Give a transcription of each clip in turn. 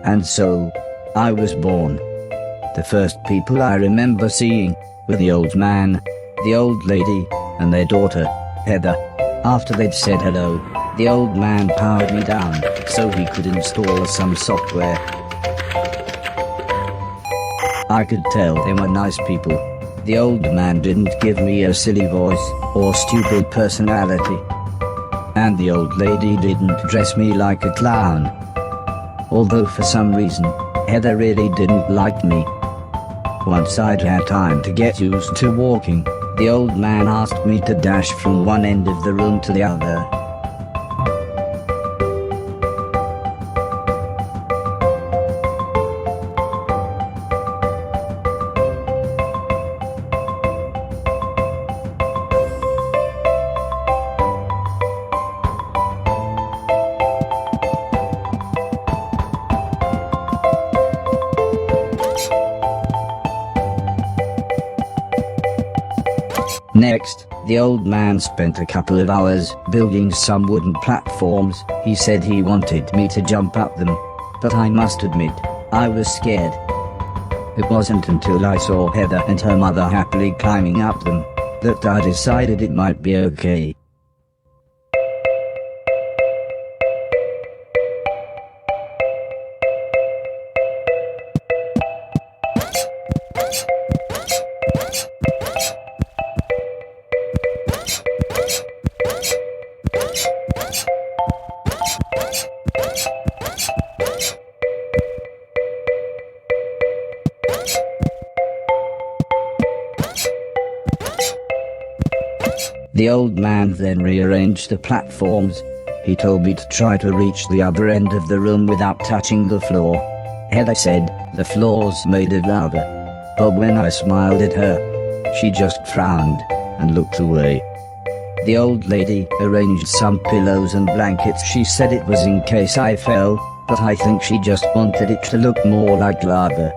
And so, I was born. The first people I remember seeing were the old man, the old lady, and their daughter, Heather. After they'd said hello, the old man powered me down so he could install some software. I could tell they were nice people. The old man didn't give me a silly voice or stupid personality. And the old lady didn't dress me like a clown. Although for some reason, Heather really didn't like me. Once I'd had time to get used to walking, the old man asked me to dash from one end of the room to the other. Next, the old man spent a couple of hours building some wooden platforms. He said he wanted me to jump up them, but I must admit, I was scared. It wasn't until I saw Heather and her mother happily climbing up them that I decided it might be okay. The old man then rearranged the platforms. He told me to try to reach the other end of the room without touching the floor. Heather said the floors made it louder. But when I smiled at her, she just frowned and looked away. The old lady arranged some pillows and blankets. She said it was in case I fell, but I think she just wanted it to look more like lava.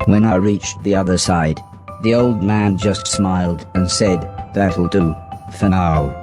When I reached the other side, the old man just smiled and said, "That'll do, for now."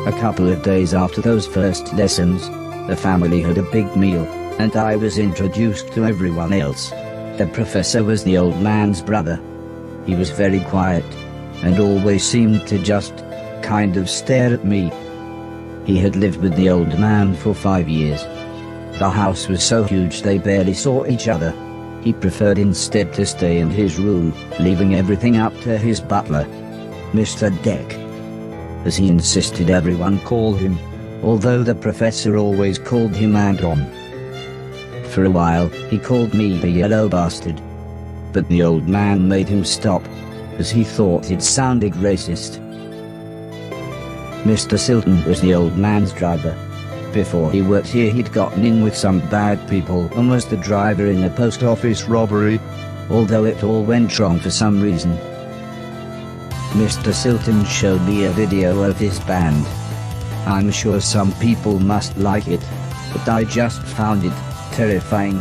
A couple of days after those first lessons, the family had a big meal, and I was introduced to everyone else. The professor was the old man's brother. He was very quiet, and always seemed to just kind of stare at me. He had lived with the old man for 5 years. The house was so huge they barely saw each other. He preferred instead to stay in his room, leaving everything up to his butler, Mr. Deck, as he insisted everyone call him, although the professor always called him Anton. For a while, he called me the yellow bastard, but the old man made him stop, as he thought it sounded racist. Mr. Silton was the old man's driver. Before he worked here, he'd gotten in with some bad people and was the driver in a post office robbery, although it all went wrong for some reason. Mr. Silton showed me a video of his band. I'm sure some people must like it, but I just found it terrifying.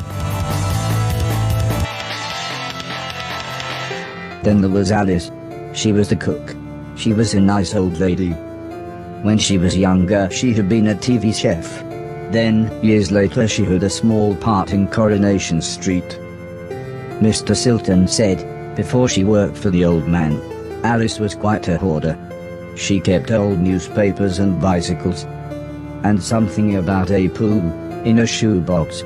Then there was Alice. She was the cook. She was a nice old lady. When she was younger, she had been a TV chef. Then, years later, she had a small part in Coronation Street. Mr. Silton said, before she worked for the old man, Alice was quite a hoarder. She kept old newspapers and bicycles, and something about a poo in a shoebox.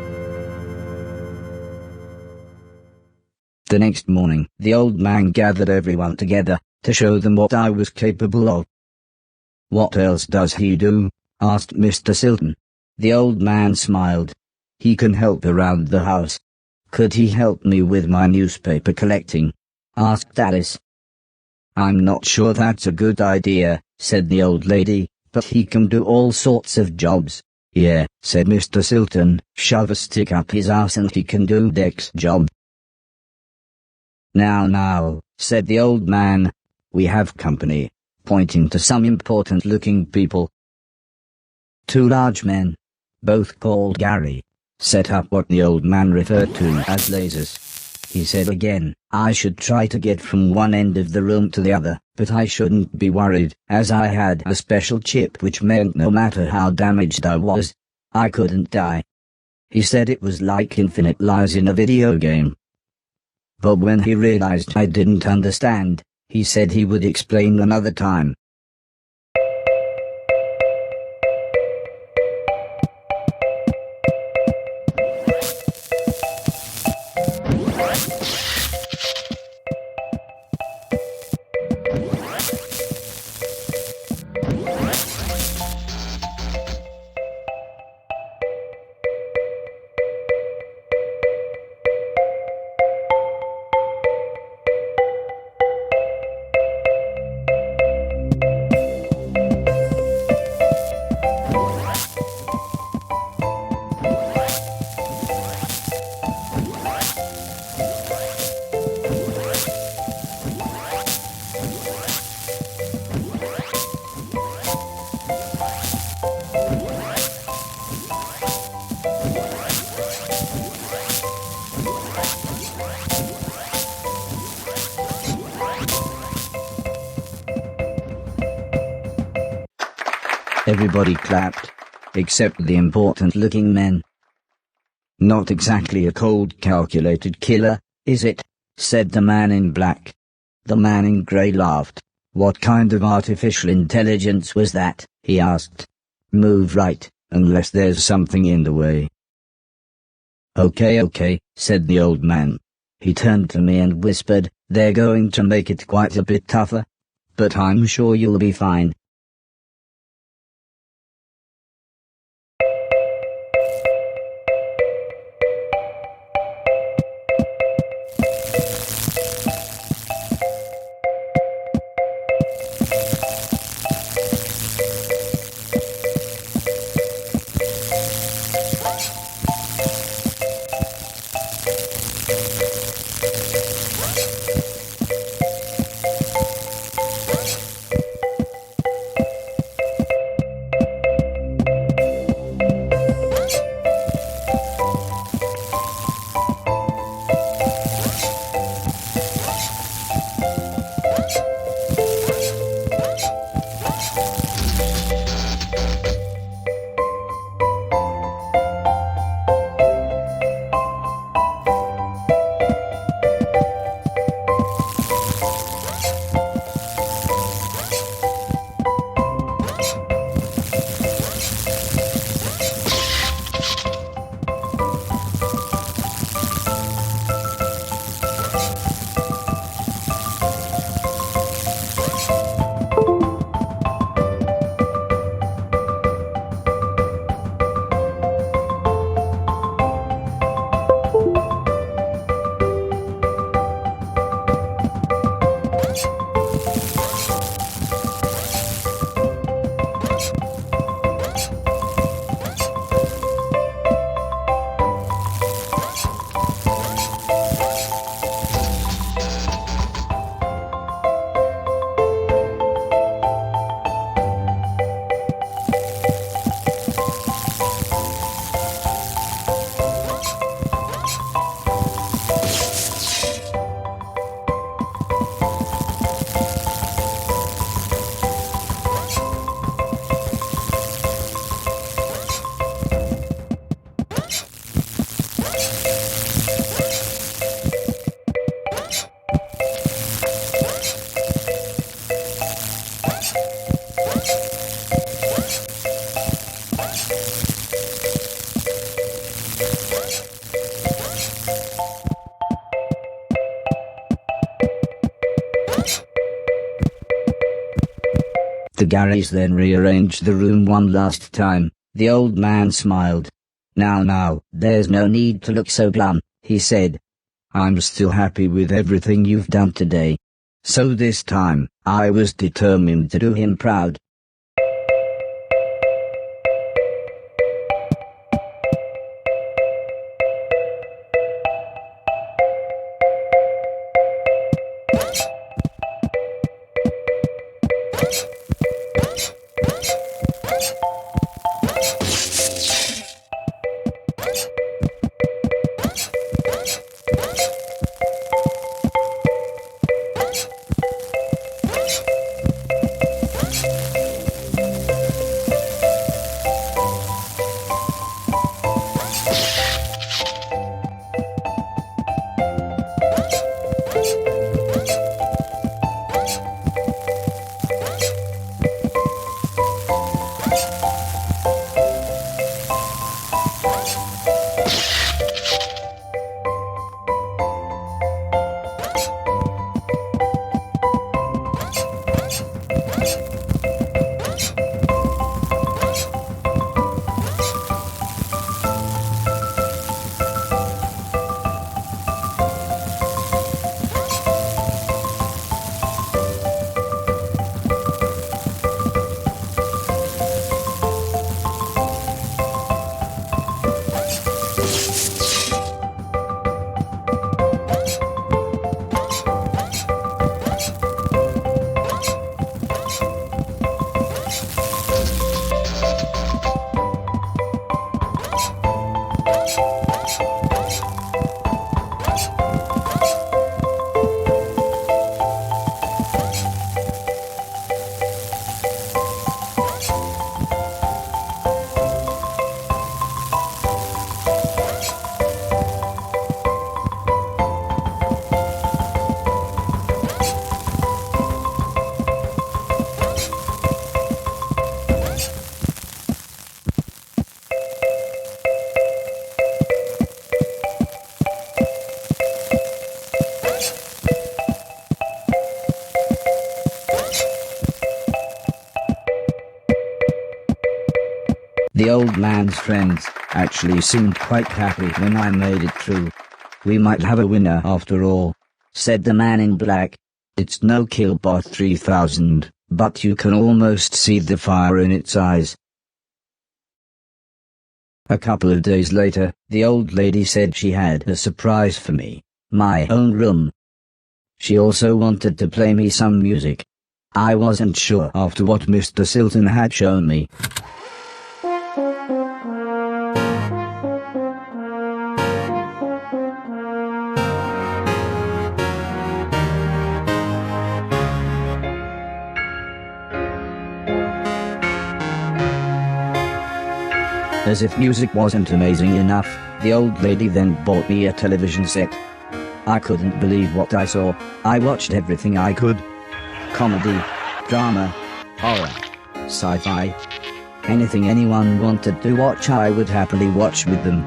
The next morning, the old man gathered everyone together to show them what I was capable of. "What else does he do?" asked Mr. Silton. The old man smiled. "He can help around the house." "Could he help me with my newspaper collecting?" asked Alice. "I'm not sure that's a good idea," said the old lady, "but he can do all sorts of jobs." "Yeah," said Mr. Silton, "shove a stick up his ass and he can do Deck's job." Now, said the old man, "we have company," pointing to some important-looking people. 2 large men, both called Gary, set up what the old man referred to as lasers. He said again, I should try to get from one end of the room to the other, but I shouldn't be worried, as I had a special chip which meant no matter how damaged I was, I couldn't die. He said it was like infinite lives in a video game. But when he realized I didn't understand, he said he would explain another time. Everybody clapped, except the important-looking men. "Not exactly a cold, calculated killer, is it?" said the man in black. The man in grey laughed. "What kind of artificial intelligence was that?" he asked. "Move right, unless there's something in the way." Okay, said the old man. He turned to me and whispered, "They're going to make it quite a bit tougher, but I'm sure you'll be fine." Mr. Garry's then rearranged the room one last time. The old man smiled. Now, there's no need to look so glum, he said. I'm still happy with everything you've done today. So this time, I was determined to do him proud. The old man's friends actually seemed quite happy when I made it through. We might have a winner after all, said the man in black. It's no Killbot 3000, but you can almost see the fire in its eyes. A couple of days later, the old lady said she had a surprise for me, my own room. She also wanted to play me some music. I wasn't sure after what Mr. Silton had shown me. As if music wasn't amazing enough, the old lady then bought me a television set. I couldn't believe what I saw. I watched everything I could. Comedy, drama, horror, sci-fi. Anything anyone wanted to watch I would happily watch with them.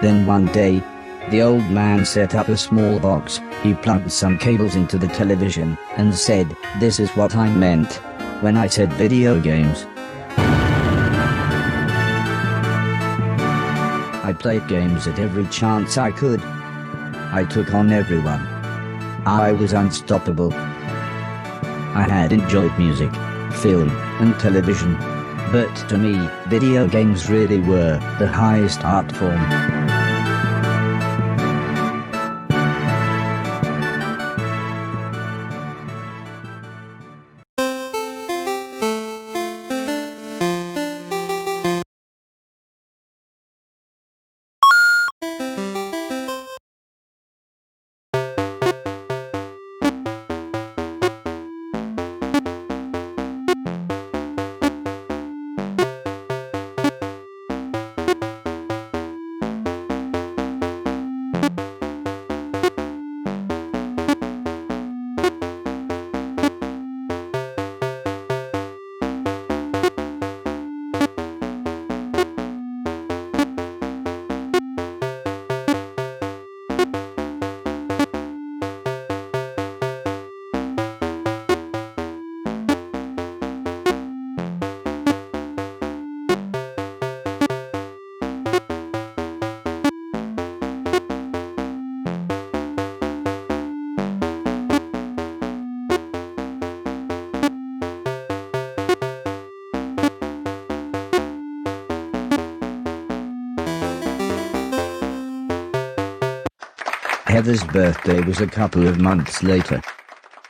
Then one day, the old man set up a small box. He plugged some cables into the television and said, "This is what I meant when I said video games." I played games at every chance I could. I took on everyone. I was unstoppable. I had enjoyed music, film, and television. But to me, video games really were the highest art form. Heather's birthday was a couple of months later.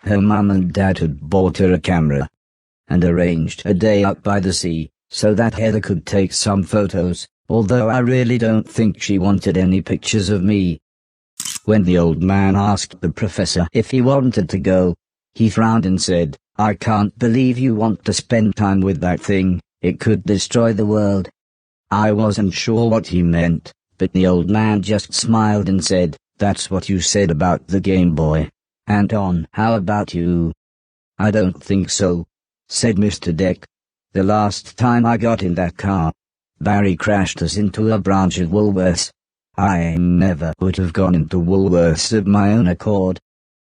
Her mum and dad had bought her a camera and arranged a day out by the sea so that Heather could take some photos, although I really don't think she wanted any pictures of me. When the old man asked the professor if he wanted to go, he frowned and said, "I can't believe you want to spend time with that thing, it could destroy the world." I wasn't sure what he meant, but the old man just smiled and said, "That's what you said about the Game Boy. Anton, how about you?" "I don't think so," said Mr. Deck. "The last time I got in that car, Barry crashed us into a branch of Woolworths. I never would have gone into Woolworths of my own accord."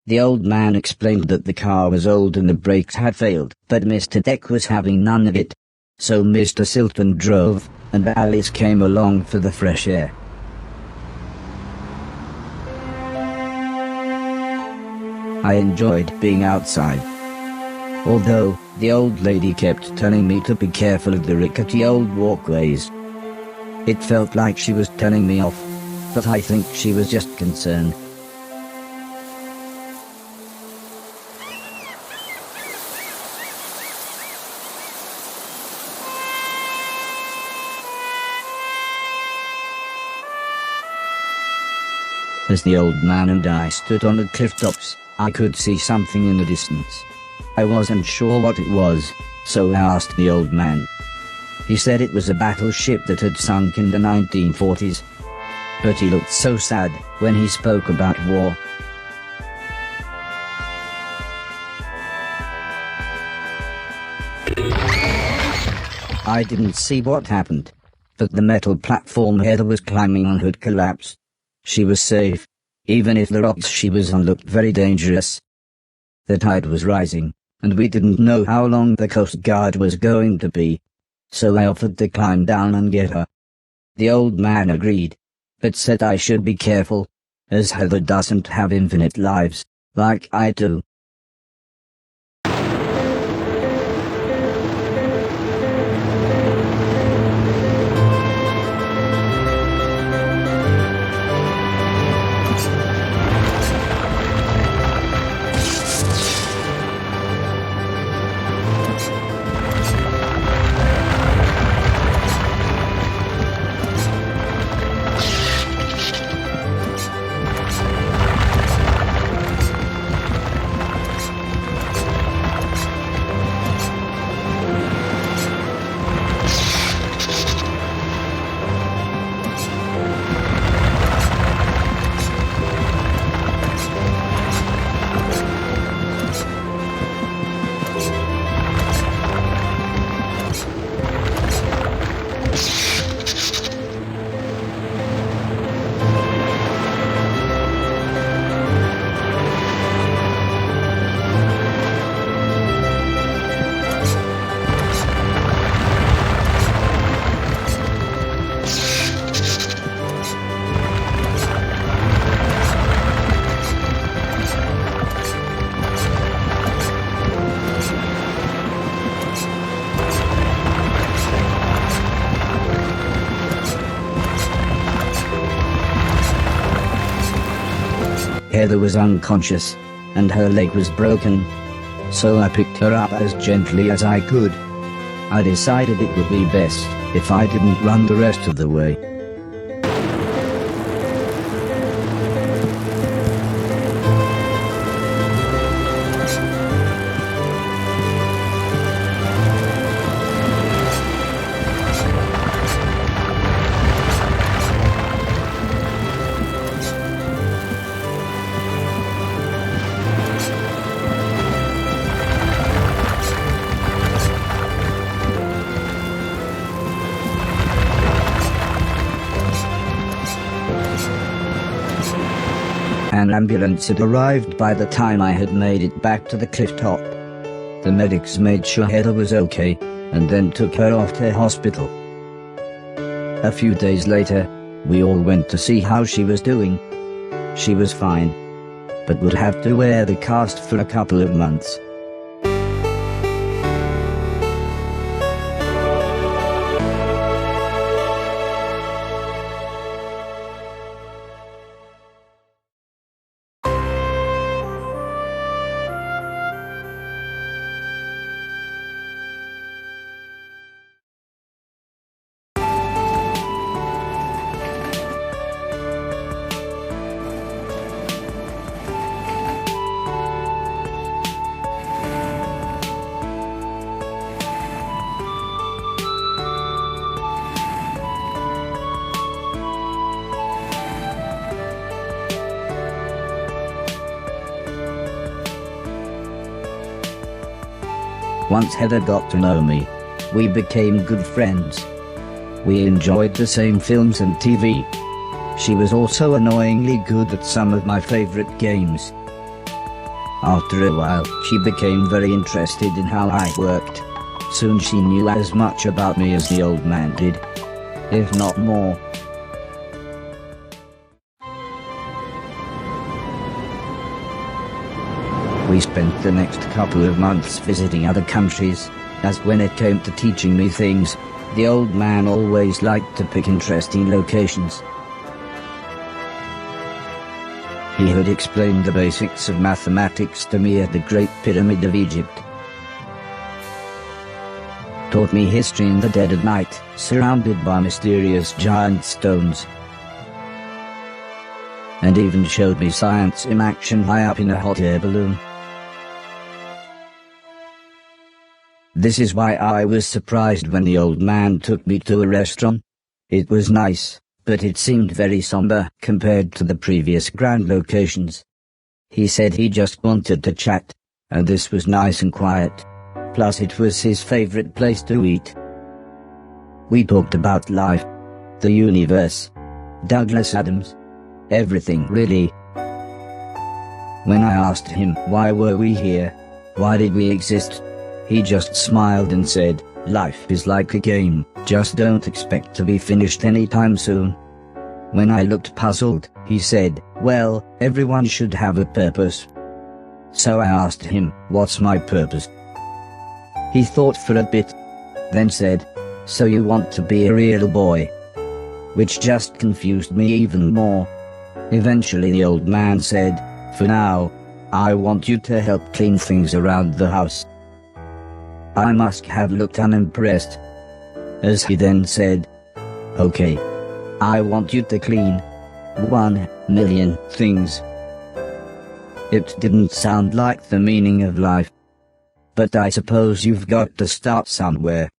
The old man explained that the car was old and the brakes had failed, but Mr. Deck was having none of it. So Mr. Silton drove, and Alice came along for the fresh air. I enjoyed being outside, although the old lady kept telling me to be careful of the rickety old walkways. It felt like she was telling me off, but I think she was just concerned. As the old man and I stood on the cliff tops, I could see something in the distance. I wasn't sure what it was, so I asked the old man. He said it was a battleship that had sunk in the 1940s. But he looked so sad when he spoke about war. I didn't see what happened, but the metal platform Heather was climbing on had collapsed. She was safe, even if the rocks she was on looked very dangerous. The tide was rising, and we didn't know how long the Coast Guard was going to be, so I offered to climb down and get her. The old man agreed, but said I should be careful, as Heather doesn't have infinite lives, like I do. Heather was unconscious, and her leg was broken, so I picked her up as gently as I could. I decided it would be best if I didn't run the rest of the way. An ambulance had arrived by the time I had made it back to the cliff top. The medics made sure Heather was okay, and then took her off to hospital. A few days later, we all went to see how she was doing. She was fine, but would have to wear the cast for a couple of months. Once Heather got to know me, we became good friends. We enjoyed the same films and TV. She was also annoyingly good at some of my favorite games. After a while, she became very interested in how I worked. Soon she knew as much about me as the old man did, if not more. We spent the next couple of months visiting other countries, as when it came to teaching me things, the old man always liked to pick interesting locations. He had explained the basics of mathematics to me at the Great Pyramid of Egypt. Taught me history in the dead of night, surrounded by mysterious giant stones. And even showed me science in action high up in a hot air balloon. This is why I was surprised when the old man took me to a restaurant. It was nice, but it seemed very somber compared to the previous grand locations. He said he just wanted to chat, and this was nice and quiet. Plus it was his favorite place to eat. We talked about life, the universe, Douglas Adams, everything really. When I asked him why were we here, why did we exist, he just smiled and said, life is like a game, just don't expect to be finished anytime soon. When I looked puzzled, he said, well, everyone should have a purpose. So I asked him, what's my purpose? He thought for a bit, then said, so you want to be a real boy? Which just confused me even more. Eventually the old man said, for now, I want you to help clean things around the house. I must have looked unimpressed, as he then said, okay, I want you to clean 1,000,000 things. It didn't sound like the meaning of life, but I suppose you've got to start somewhere.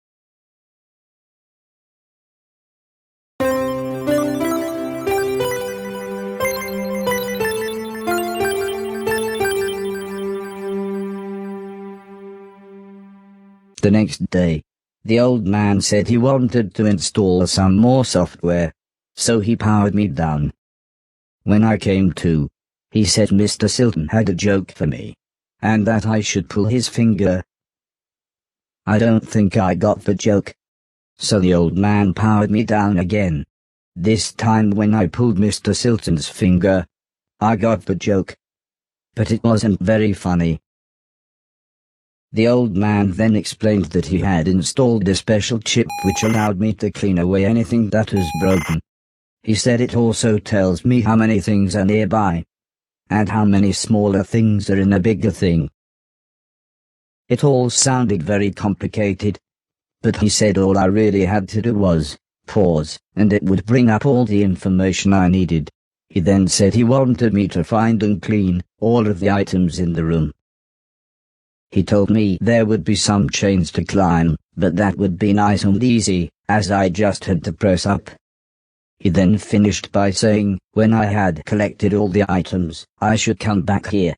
The next day, the old man said he wanted to install some more software, so he powered me down. When I came to, he said Mr. Silton had a joke for me, and that I should pull his finger. I don't think I got the joke. So the old man powered me down again. This time when I pulled Mr. Silton's finger, I got the joke. But it wasn't very funny. The old man then explained that he had installed a special chip which allowed me to clean away anything that was broken. He said it also tells me how many things are nearby, and how many smaller things are in a bigger thing. It all sounded very complicated, but he said all I really had to do was pause, and it would bring up all the information I needed. He then said he wanted me to find and clean all of the items in the room. He told me there would be some chains to climb, but that would be nice and easy, as I just had to press up. He then finished by saying, when I had collected all the items, I should come back here.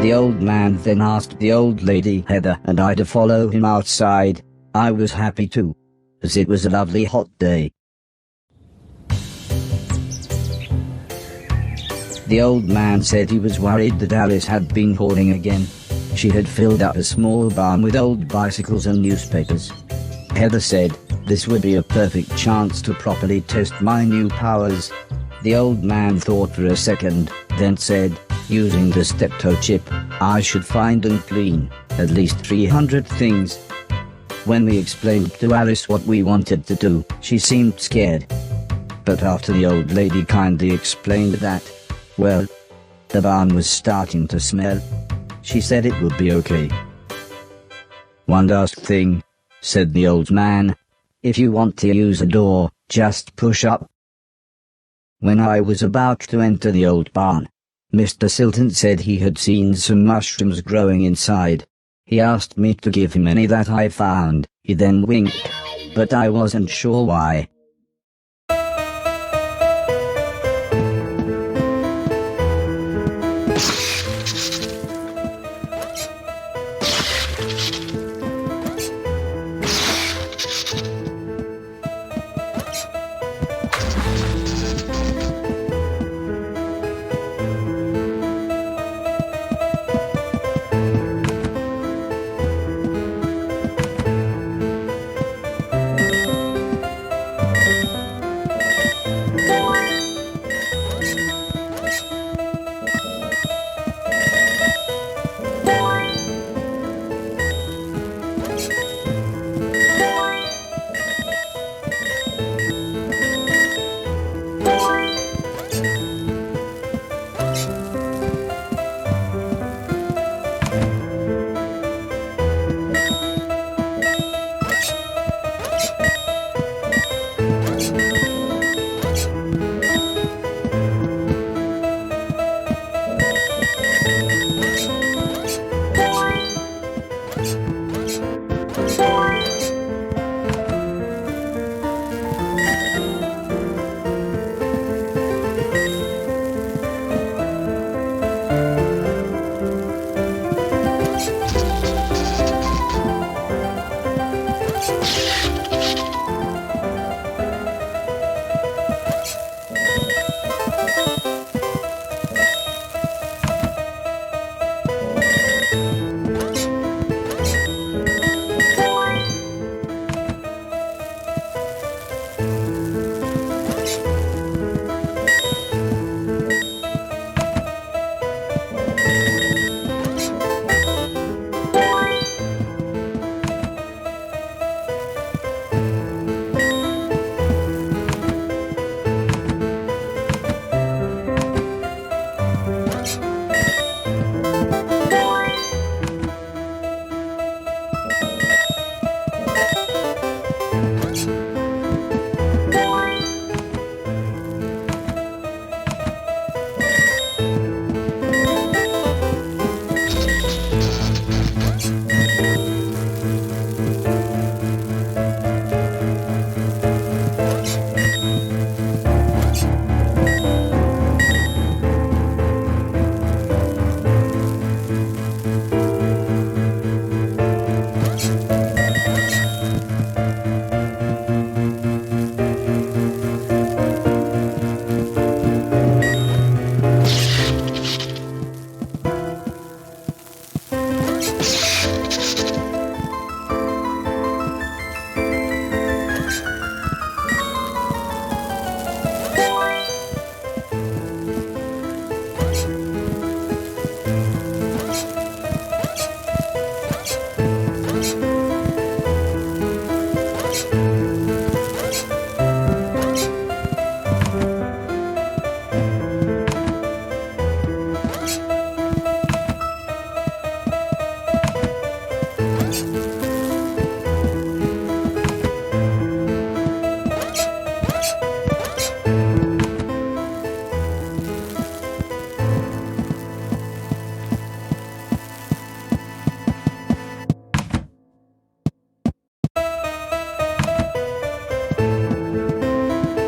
The old man then asked the old lady Heather and I to follow him outside. I was happy too, as it was a lovely hot day. The old man said he was worried that Alice had been hoarding again. She had filled up a small barn with old bicycles and newspapers. Heather said, "This would be a perfect chance to properly test my new powers." The old man thought for a second, then said, "Using the steptoe chip, I should find and clean at least 300 things." When we explained to Alice what we wanted to do, she seemed scared. But after the old lady kindly explained that, well, the barn was starting to smell, she said it would be okay. "One last thing," said the old man. "If you want to use a door, just push up." When I was about to enter the old barn, Mr. Silton said he had seen some mushrooms growing inside. He asked me to give him any that I found. He then winked, but I wasn't sure why.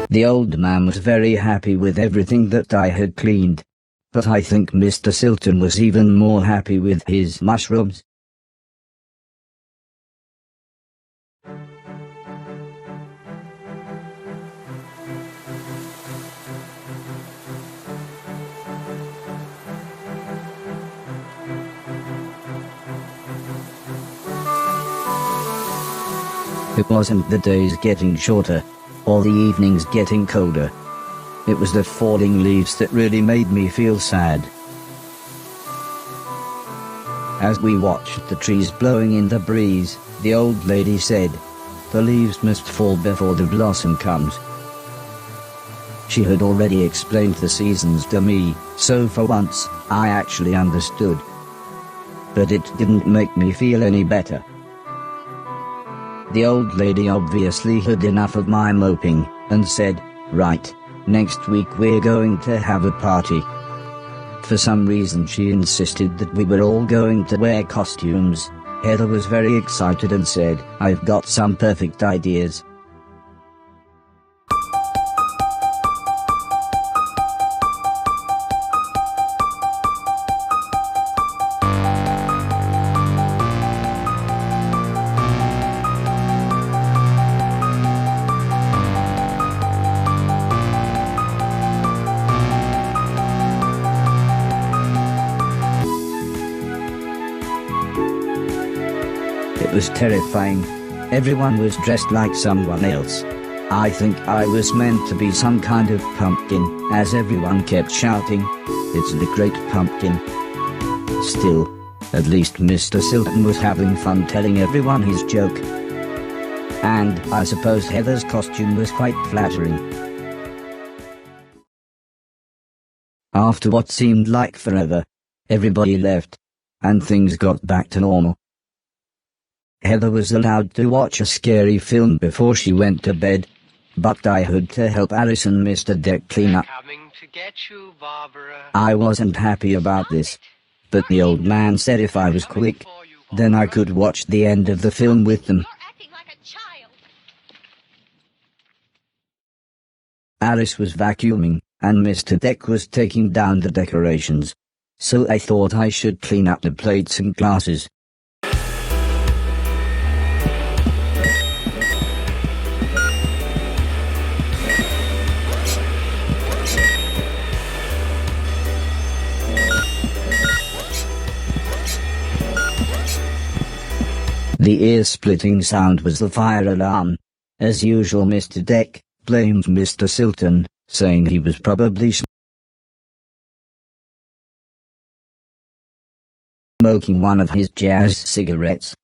The old man was very happy with everything that I had cleaned. But I think Mr. Silton was even more happy with his mushrooms. It wasn't the days getting shorter, or the evenings getting colder. It was the falling leaves that really made me feel sad. As we watched the trees blowing in the breeze, the old lady said, "The leaves must fall before the blossom comes." She had already explained the seasons to me, so for once, I actually understood. But it didn't make me feel any better. The old lady obviously had enough of my moping, and said, "Right, next week we're going to have a party." For some reason she insisted that we were all going to wear costumes. Heather was very excited and said, "I've got some perfect ideas." It was terrifying. Everyone was dressed like someone else. I think I was meant to be some kind of pumpkin, as everyone kept shouting, "It's the Great Pumpkin." Still, at least Mr. Silton was having fun telling everyone his joke. And I suppose Heather's costume was quite flattering. After what seemed like forever, everybody left, and things got back to normal. Heather was allowed to watch a scary film before she went to bed, but I had to help Alice and Mr. Deck clean up. Coming to get you, Barbara. I wasn't happy about this, but the old man said if I was quick, then I could watch the end of the film with them. You're acting like a child. Alice was vacuuming, and Mr. Deck was taking down the decorations, so I thought I should clean up the plates and glasses. The ear-splitting sound was the fire alarm. As usual, Mr. Deck blamed Mr. Silton, saying he was probably smoking one of his jazz cigarettes.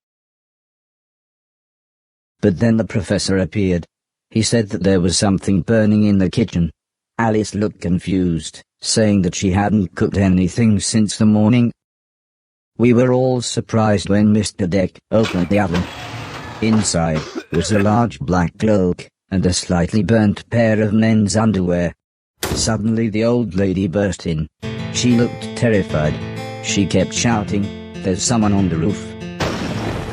But then the professor appeared. He said that there was something burning in the kitchen. Alice looked confused, saying that she hadn't cooked anything since the morning. We were all surprised when Mr. Deck opened the oven. Inside was a large black cloak and a slightly burnt pair of men's underwear. Suddenly the old lady burst in. She looked terrified. She kept shouting, "There's someone on the roof."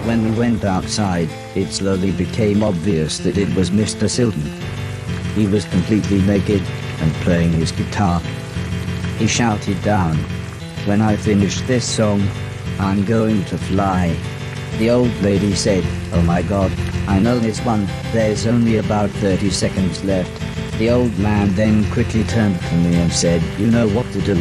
When we went outside, it slowly became obvious that it was Mr. Silton. He was completely naked and playing his guitar. He shouted down, "When I finish this song, I'm going to fly." The old lady said, "Oh my God, I know this one, there's only about 30 seconds left." The old man then quickly turned to me and said, "You know what to do."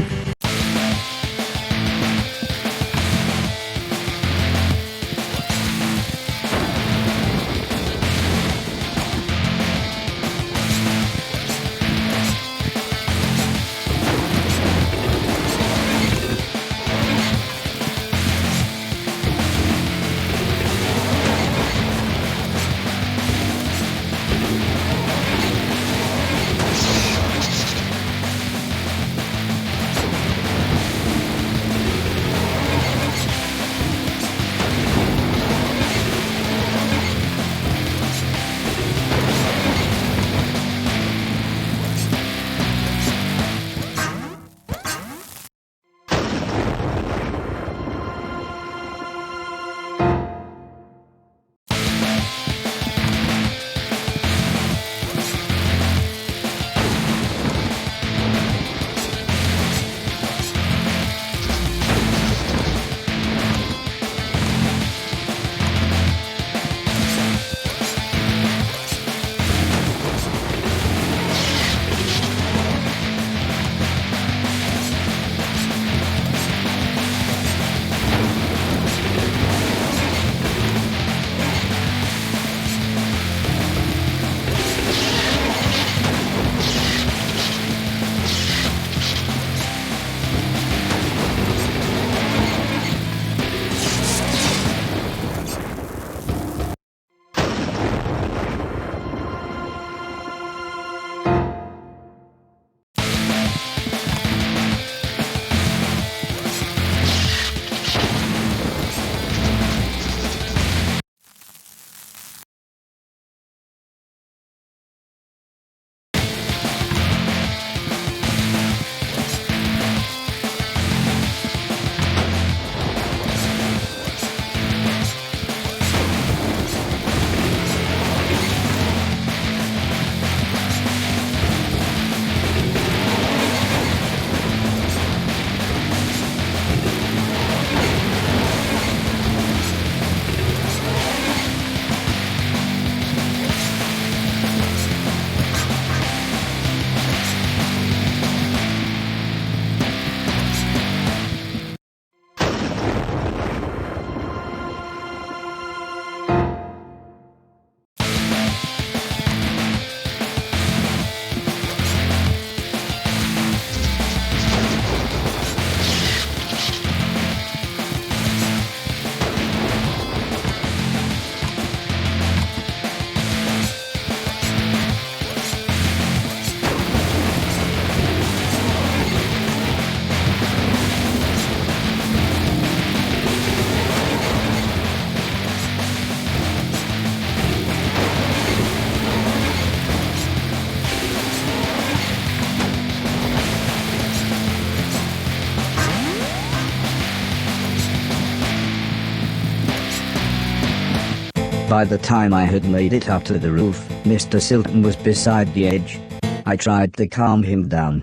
By the time I had made it up to the roof, Mr. Silton was beside the edge. I tried to calm him down,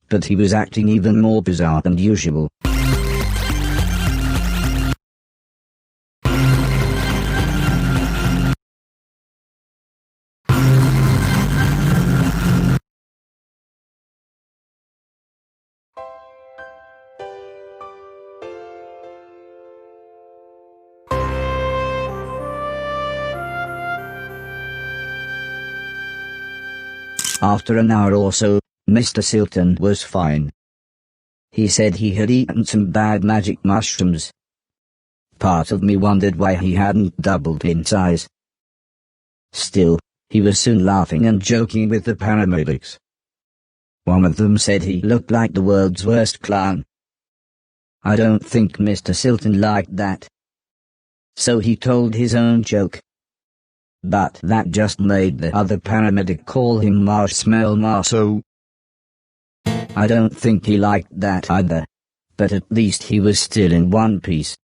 but he was acting even more bizarre than usual. After an hour or so, Mr. Silton was fine. He said he had eaten some bad magic mushrooms. Part of me wondered why he hadn't doubled in size. Still, he was soon laughing and joking with the paramedics. One of them said he looked like the world's worst clown. I don't think Mr. Silton liked that, so he told his own joke. But that just made the other paramedic call him Marshmallow Marceau. I don't think he liked that either, but at least he was still in one piece.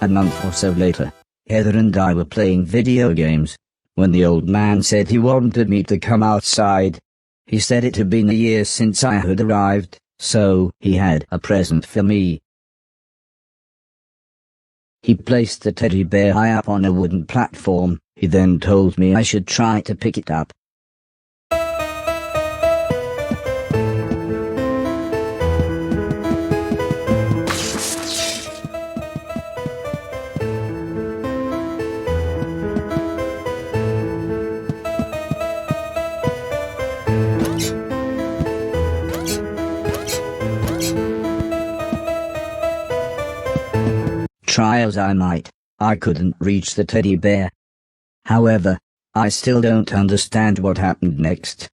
A month or so later, Heather and I were playing video games, when the old man said he wanted me to come outside. He said it had been a year since I had arrived, so he had a present for me. He placed the teddy bear high up on a wooden platform. He then told me I should try to pick it up. Try as I might, I couldn't reach the teddy bear. However, I still don't understand what happened next.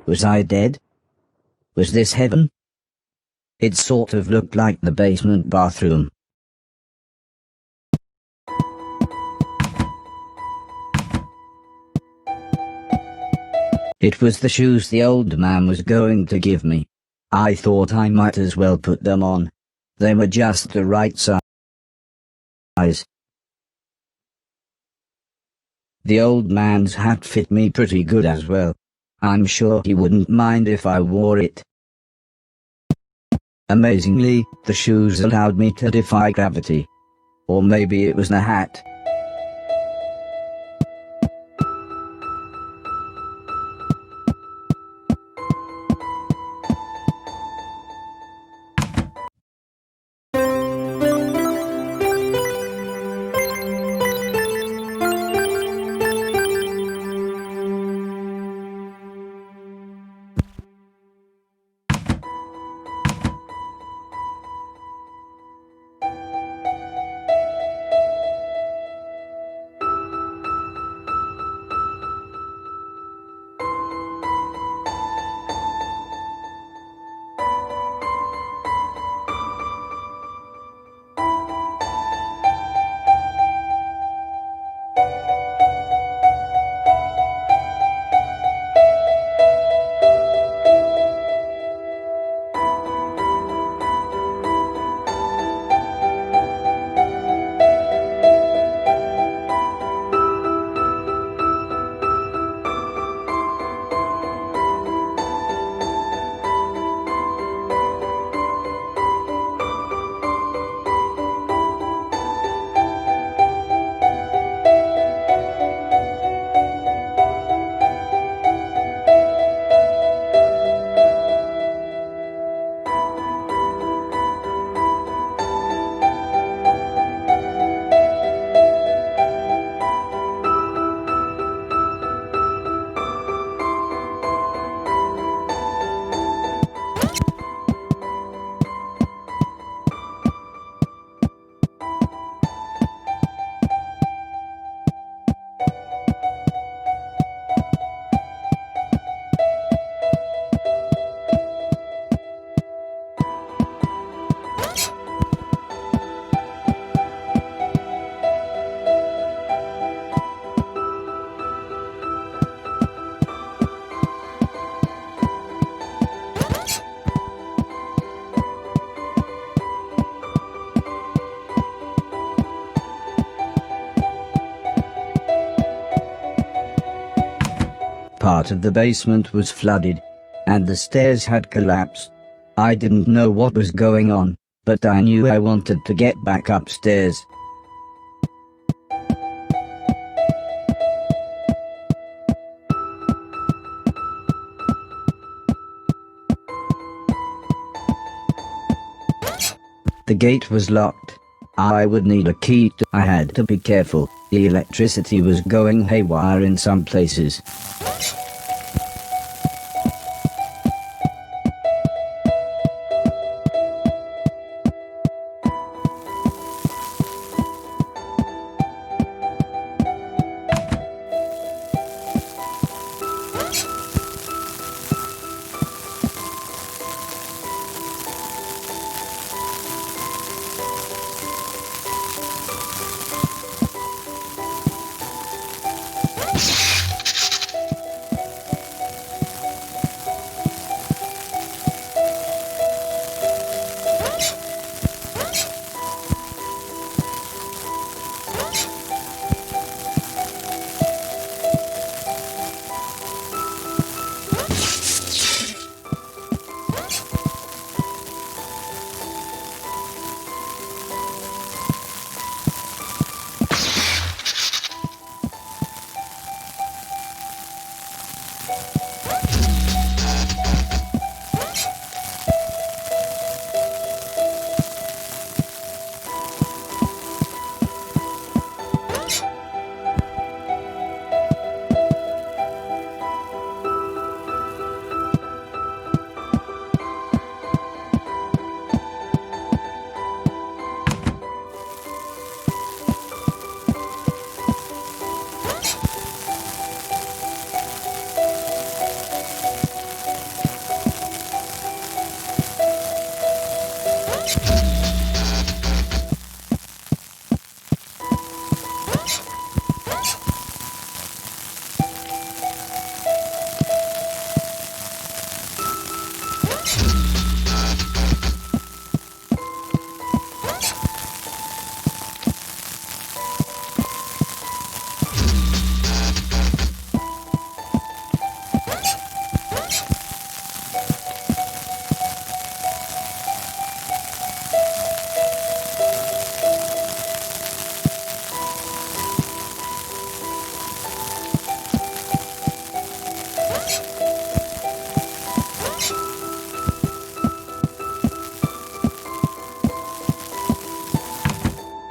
Was I dead? Was this heaven? It sort of looked like the basement bathroom. It was the shoes the old man was going to give me. I thought I might as well put them on. They were just the right size. The old man's hat fit me pretty good as well. I'm sure he wouldn't mind if I wore it. Amazingly, the shoes allowed me to defy gravity. Or maybe it was the hat. Part of the basement was flooded, and the stairs had collapsed. I didn't know what was going on, but I knew I wanted to get back upstairs. The gate was locked. I would need a key. I had to be careful. The electricity was going haywire in some places.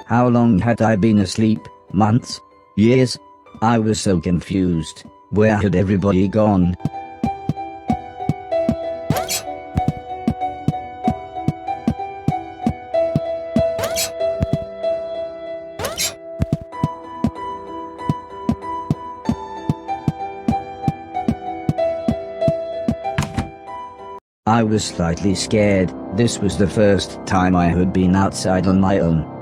How long had I been asleep? Months? Years? I was so confused. Where had everybody gone? I was slightly scared. This was the first time I had been outside on my own.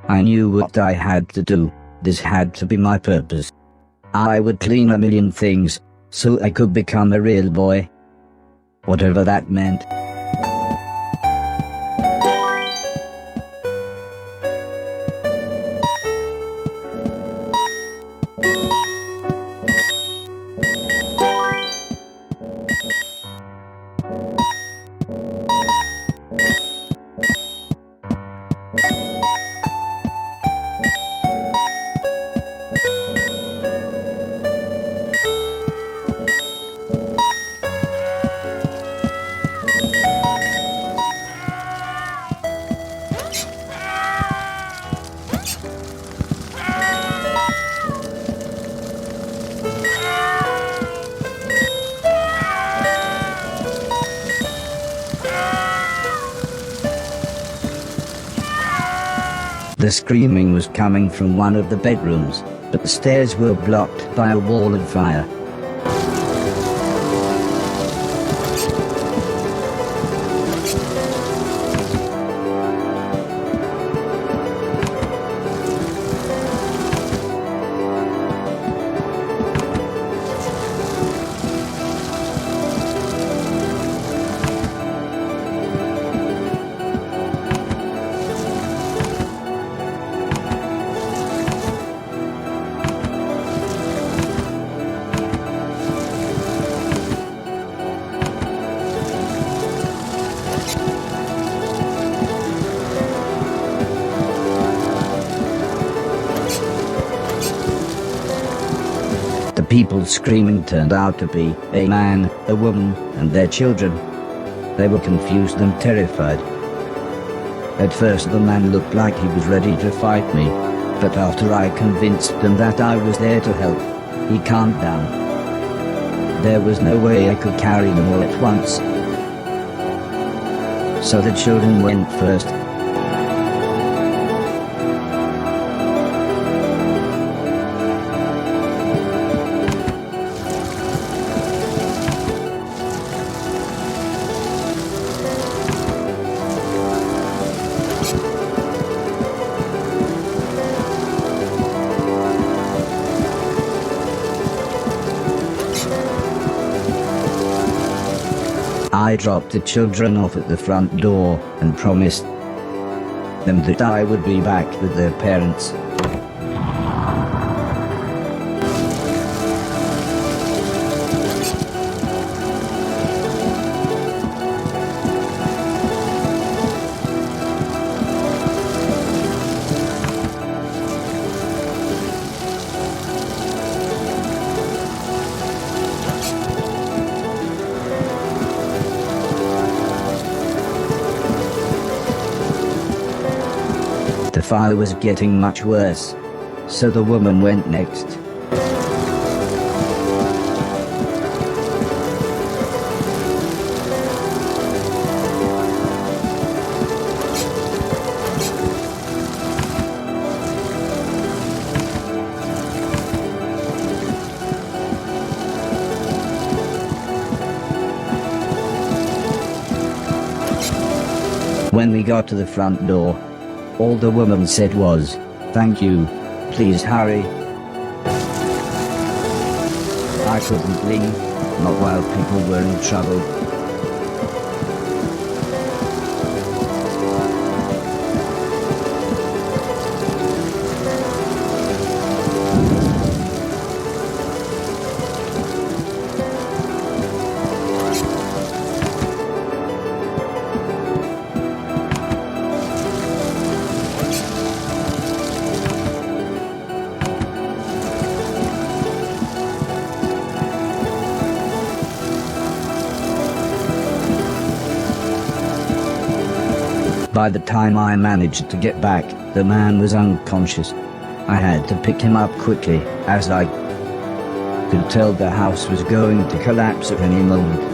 I knew what I had to do. This had to be my purpose. I would clean a million things, so I could become a real boy. Whatever that meant. The screaming was coming from one of the bedrooms, but the stairs were blocked by a wall of fire. The people screaming turned out to be a man, a woman, and their children. They were confused and terrified. At first the man looked like he was ready to fight me, but after I convinced them that I was there to help, he calmed down. There was no way I could carry them all at once. So the children went first. I dropped the children off at the front door and promised them that I would be back with their parents. The fire was getting much worse, so the woman went next. When we got to the front door, all the woman said was, "Thank you, please hurry." I couldn't leave, not while people were in trouble. By the time I managed to get back, the man was unconscious. I had to pick him up quickly, as I could tell the house was going to collapse at any moment.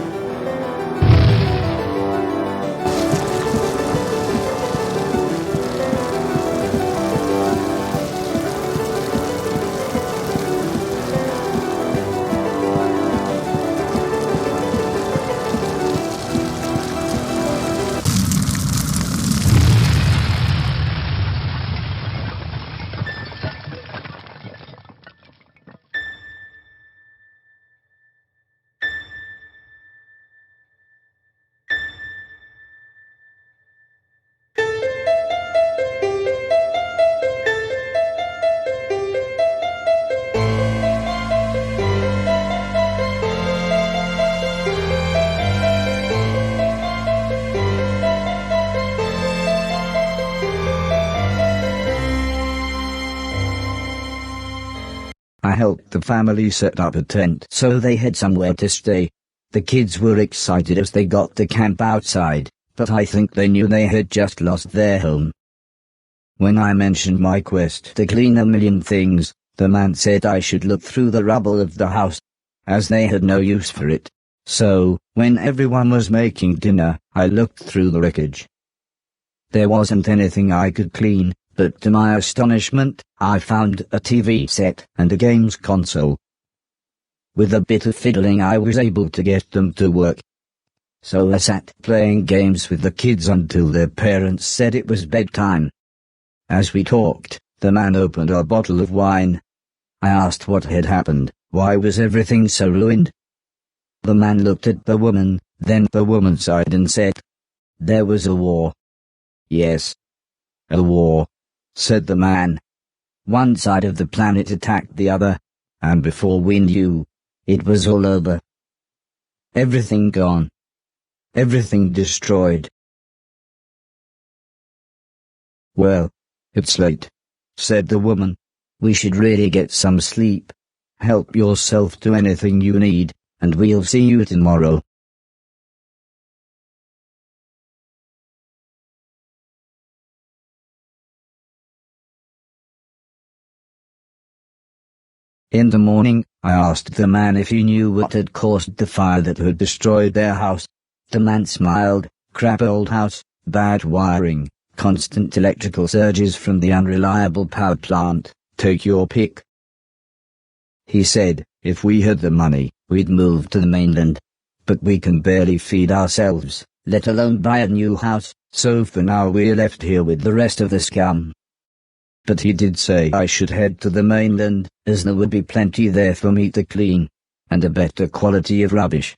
I helped the family set up a tent so they had somewhere to stay. The kids were excited as they got to camp outside, but I think they knew they had just lost their home. When I mentioned my quest to clean a million things, the man said I should look through the rubble of the house, as they had no use for it. So, when everyone was making dinner, I looked through the wreckage. There wasn't anything I could clean, but to my astonishment, I found a TV set and a games console. With a bit of fiddling I was able to get them to work. So I sat playing games with the kids until their parents said it was bedtime. As we talked, the man opened a bottle of wine. I asked what had happened, why was everything so ruined? The man looked at the woman, then the woman sighed and said, "There was a war." "Yes. A war," said the man. "One side of the planet attacked the other, and before we knew, it was all over. Everything gone. Everything destroyed." "Well, it's late," said the woman. "We should really get some sleep. Help yourself to anything you need, and we'll see you tomorrow." In the morning, I asked the man if he knew what had caused the fire that had destroyed their house. The man smiled. "Crap old house, bad wiring, constant electrical surges from the unreliable power plant, take your pick." He said, if we had the money, we'd move to the mainland. But we can barely feed ourselves, let alone buy a new house, so for now we're left here with the rest of the scum. But he did say I should head to the mainland, as there would be plenty there for me to clean, and a better quality of rubbish.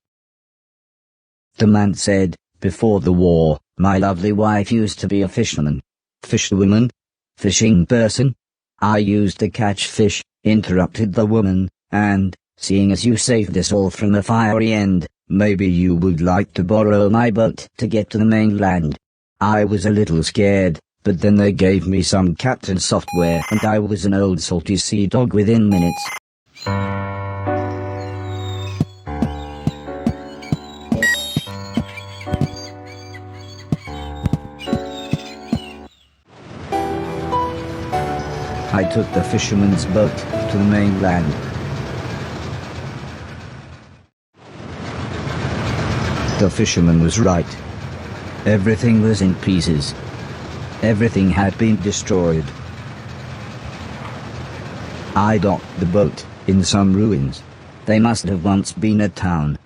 The man said, "Before the war, my lovely wife used to be a fisherman." "Fisherwoman? Fishing person?" "I used to catch fish," interrupted the woman, "and, seeing as you saved us all from the fiery end, maybe you would like to borrow my boat to get to the mainland." I was a little scared, but then they gave me some captain software and I was an old salty sea dog within minutes. I took the fisherman's boat to the mainland. The fisherman was right. Everything was in pieces. Everything had been destroyed. I docked the boat in some ruins. They must have once been a town.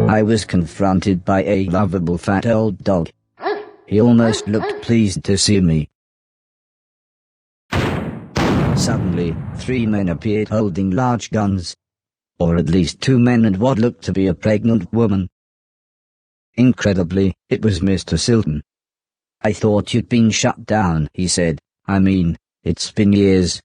I was confronted by a lovable fat old dog. He almost looked pleased to see me. Suddenly, 3 men appeared holding large guns. Or at least 2 men and what looked to be a pregnant woman. Incredibly, it was Mr. Silton. "I thought you'd been shut down," he said. "I mean, it's been years."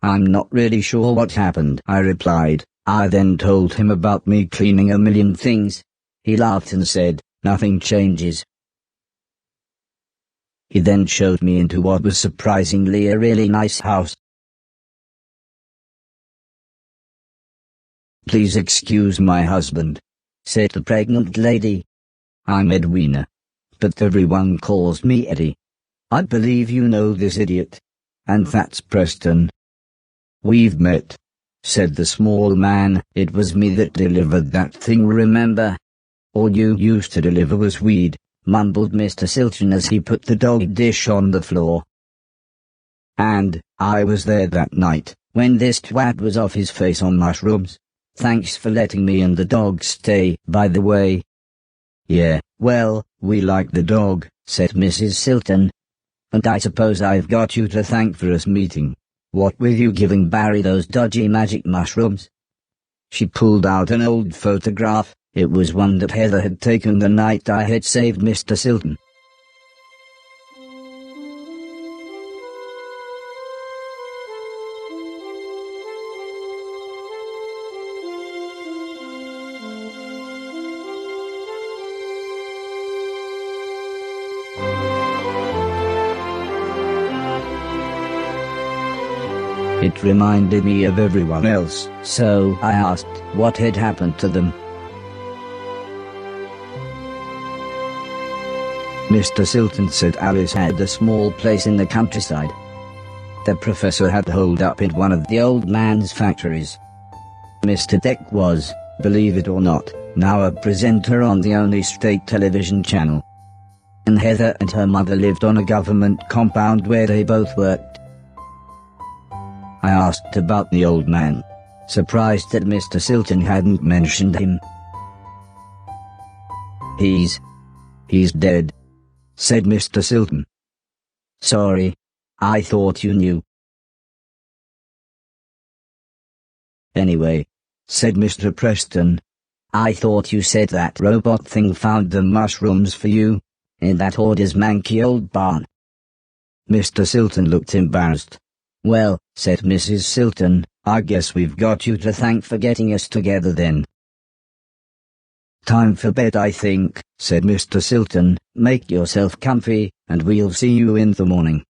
"I'm not really sure what happened," I replied. I then told him about me cleaning a million things. He laughed and said, "Nothing changes." He then showed me into what was surprisingly a really nice house. "Please excuse my husband," said the pregnant lady. "I'm Edwina, but everyone calls me Eddie. I believe you know this idiot. And that's Preston." "We've met," said the small man. "It was me that delivered that thing, remember?" "All you used to deliver was weed," mumbled Mr. Silton as he put the dog dish on the floor. "And I was there that night, when this twat was off his face on mushrooms. Thanks for letting me and the dog stay, by the way." "Yeah, well, we like the dog," said Mrs. Silton. "And I suppose I've got you to thank for us meeting. What were you giving Barry those dodgy magic mushrooms?" She pulled out an old photograph. It was one that Heather had taken the night I had saved Mr. Silton. It reminded me of everyone else, so I asked what had happened to them. Mr. Silton said Alice had a small place in the countryside. The professor had holed up in one of the old man's factories. Mr. Deck was, believe it or not, now a presenter on the only state television channel. And Heather and her mother lived on a government compound where they both worked. I asked about the old man, surprised that Mr. Silton hadn't mentioned him. He's dead," said Mr. Silton. "Sorry, I thought you knew." "Anyway," said Mr. Preston, "I thought you said that robot thing found the mushrooms for you, in that hoarder's manky old barn." Mr. Silton looked embarrassed. "Well," said Mrs. Silton, "I guess we've got you to thank for getting us together then." "Time for bed, I think," said Mr. Silton. "Make yourself comfy, and we'll see you in the morning."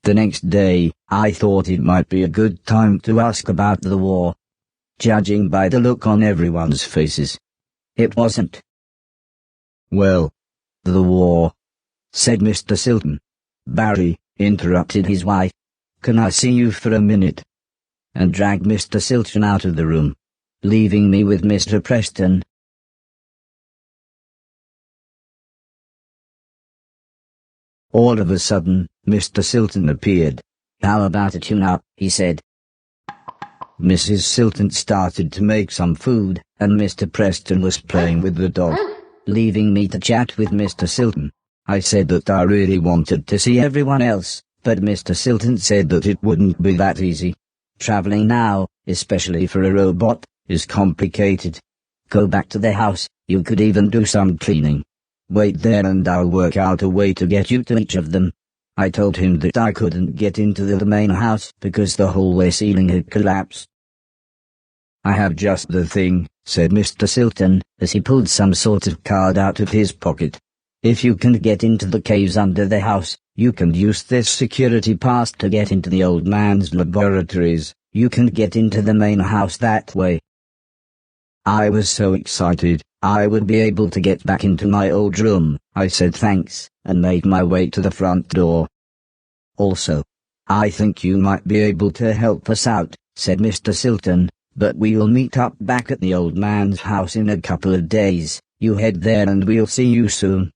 The next day, I thought it might be a good time to ask about the war. Judging by the look on everyone's faces, it wasn't. "Well, the war," said Mr. Silton. "Barry," interrupted his wife, "can I see you for a minute?" and dragged Mr. Silton out of the room, leaving me with Mr. Preston. All of a sudden, Mr. Silton appeared. "How about a tune-up?" he said. Mrs. Silton started to make some food, and Mr. Preston was playing with the dog, leaving me to chat with Mr. Silton. I said that I really wanted to see everyone else, but Mr. Silton said that it wouldn't be that easy. Traveling now, especially for a robot, is complicated. Go back to the house, you could even do some cleaning. Wait there and I'll work out a way to get you to each of them. I told him that I couldn't get into the main house because the hallway ceiling had collapsed. "I have just the thing," said Mr. Silton, as he pulled some sort of card out of his pocket. "If you can get into the caves under the house, you can use this security pass to get into the old man's laboratories. You can get into the main house that way." I was so excited, I would be able to get back into my old room. I said thanks, and made my way to the front door. "Also, I think you might be able to help us out," said Mr. Silton, "but we'll meet up back at the old man's house in a couple of days. You head there and we'll see you soon."